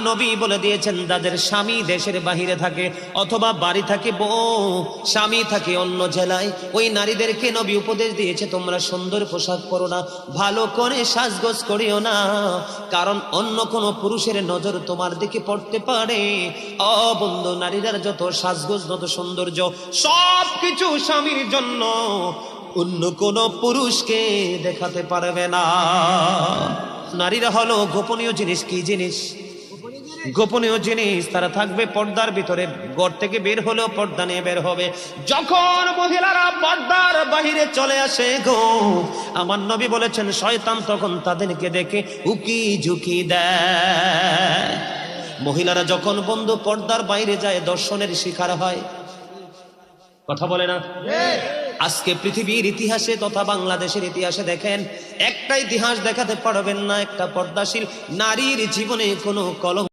নবী বলে দিয়েছেন যাদের স্বামী দেশের বাহিরে থাকে অথবা বাড়ি থাকে বউ, স্বামী থাকে অন্য জেলায়, ওই নারীদেরকে নবী উপদেশ দিয়েছে তোমরা সুন্দর পোশাক পরো না, ভালো করে সাজগোজ করিও না, কারণ অন্য কোনো পুরুষের নজর তোমার দিকে পড়তে পারে। ও বন্ধু, নারীরা যত সাজগোজ যত সৌন্দর্য সব কিছু স্বামীর জন্য, অন্য কোন পুরুষকে দেখাতে পারবে না। নারীরা হলো গোপনীয় জিনিস। কি জিনিস? গোপনীয় জিনিস। তারা থাকবে পর্দার ভিতরে, ঘর থেকে বের হলেও পর্দা নিয়ে বের হবে। যখন মহিলারা পর্দার বাহিরে চলে আসে গো, আমার নবী বলেছেন শয়তান তখন তাদেরকে দেখে উকি ঝুঁকি দেয়। মহিলারা যখন বন্ধু পর্দার বাইরে যায় দর্শনের শিকার হয়। কথা বলে না? আজকে পৃথিবীর ইতিহাসে তথা বাংলাদেশের ইতিহাসে দেখেন, একটা ইতিহাস দেখাতে পারবেন না একটা পর্দাশীল নারীর জীবনে কোনো কলঙ্ক